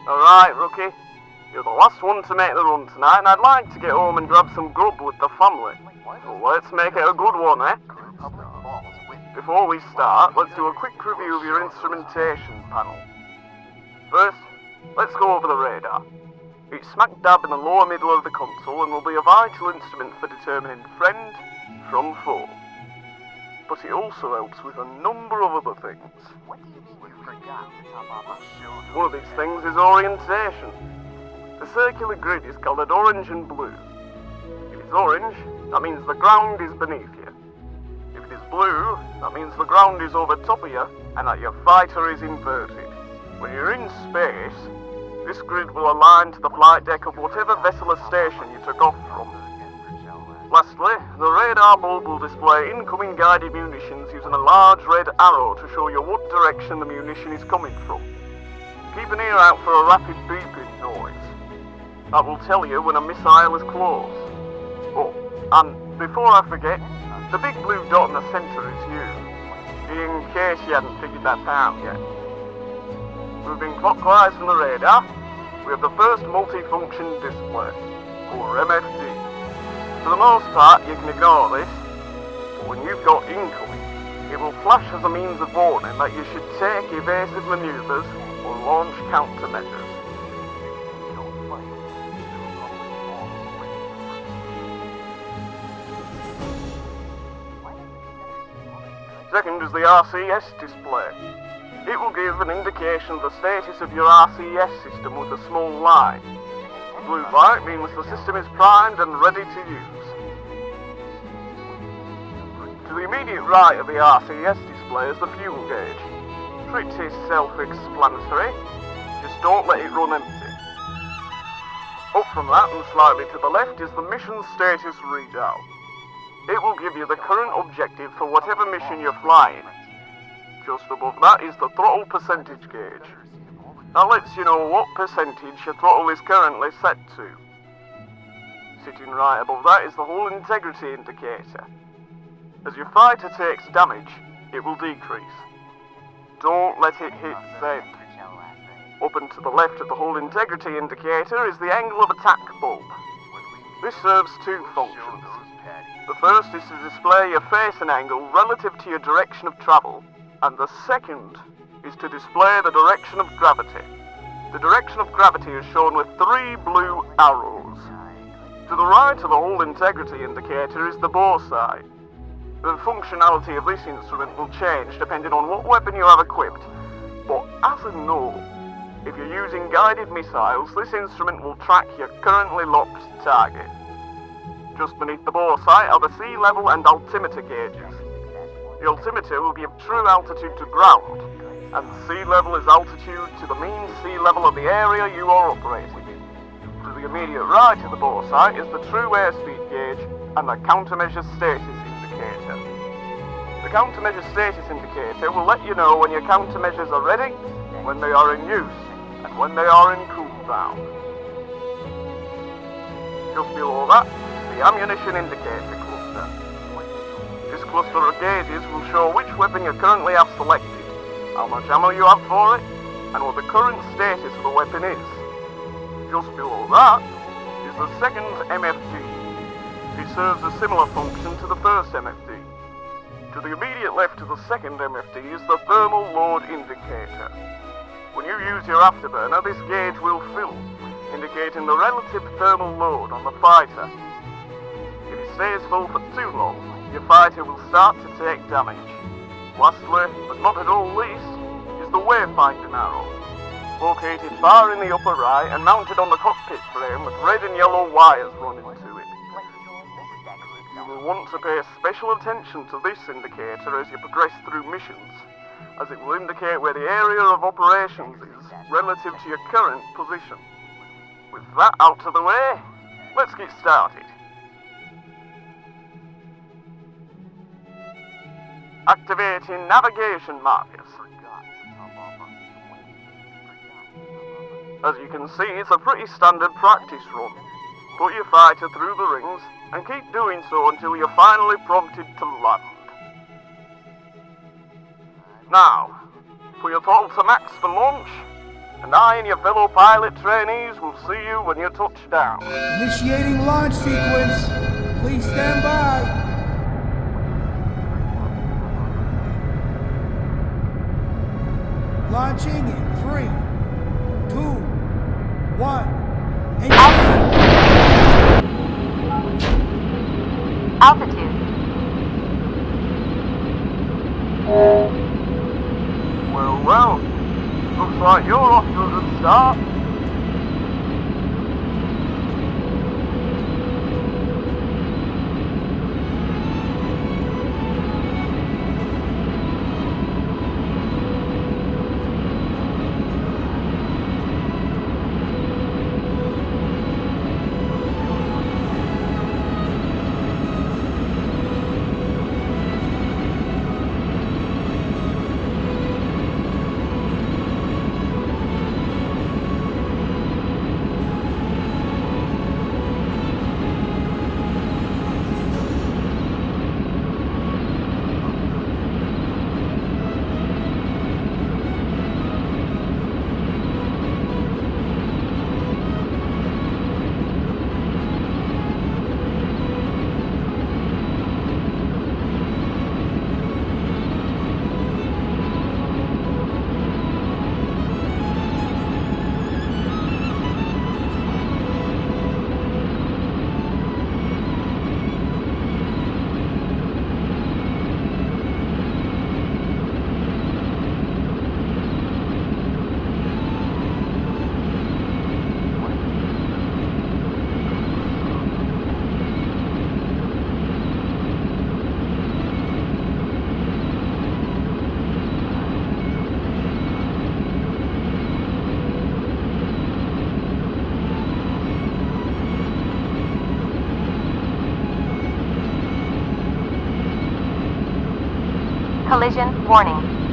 Alright, rookie. You're the last one to make the run tonight, and I'd like to get home and grab some grub with the family. So let's make it a good one, eh? Before we start, let's do a quick review of your instrumentation panel. First, let's go over the radar. It's smack dab in the lower middle of the console and will be a vital instrument for determining friend from foe. But it also helps with a number of other things. One of these things is orientation. The circular grid is coloured orange and blue. If it's orange, that means the ground is beneath you. If it is blue, that means the ground is over top of you and that your fighter is inverted. When you're in space, this grid will align to the flight deck of whatever vessel or station you took off from. Lastly, the radar bulb will display incoming guided munitions using a large red arrow to show you what direction the munition is coming from. Keep an ear out for a rapid beeping noise. That will tell you when a missile is close. Oh, and before I forget, the big blue dot in the centre is you, in case you hadn't figured that out yet. Moving clockwise from the radar, we have the first multifunction display, or MFD. For the most part, you can ignore this, but when you've got incoming, it will flash as a means of warning that you should take evasive manoeuvres or launch countermeasures. Second is the RCS display. It will give an indication of the status of your RCS system with a small line. Blue light means the system is primed and ready to use. To the immediate right of the RCS display is the fuel gauge. Pretty self-explanatory, just don't let it run empty. Up from that and slightly to the left is the mission status readout. It will give you the current objective for whatever mission you're flying. Just above that is the throttle percentage gauge. That lets you know what percentage your throttle is currently set to. Sitting right above that is the hull integrity indicator. As your fighter takes damage, it will decrease. Don't let it hit Z. Up and to the left of the hull integrity indicator is the angle of attack bulb. This serves two functions. The first is to display your facing angle relative to your direction of travel, and the second is to display the direction of gravity. The direction of gravity is shown with 3 blue arrows. To the right of the hull integrity indicator is the bow sight. The functionality of this instrument will change depending on what weapon you have equipped, but as a note, if you're using guided missiles, this instrument will track your currently locked target. Just beneath the bow sight are the sea level and altimeter gauges. The altimeter will give true altitude to ground, and sea level is altitude to the mean sea level of the area you are operating in. To the immediate right of the bow sight is the true airspeed gauge and the countermeasure status indicator. The countermeasure status indicator will let you know when your countermeasures are ready, when they are in use, and when they are in cool down. Just below that is the ammunition indicator cluster. This cluster of gauges will show which weapon you currently have selected, how much ammo you have for it, and what the current status of the weapon is. Just below that is the second MFD. It serves a similar function to the first MFD. To the immediate left of the second MFD is the thermal load indicator. When you use your afterburner, this gauge will fill, indicating the relative thermal load on the fighter. If it stays full for too long, your fighter will start to take damage. Lastly, but not at all least, is the wayfinding arrow. Located far in the upper right and mounted on the cockpit frame with red and yellow wires running to it. You will want to pay special attention to this indicator as you progress through missions, as it will indicate where the area of operations is relative to your current position. With that out of the way, let's get started. Activating navigation markers. As you can see, it's a pretty standard practice run. Put your fighter through the rings and keep doing so until you're finally prompted to land. Now, put your throttle to max for launch And I and your fellow pilot trainees will see you when you touch down. Initiating launch sequence. Please stand by. Launching in 3, 2, 1. Altitude. Well, looks like you're off to a good start. Collision warning.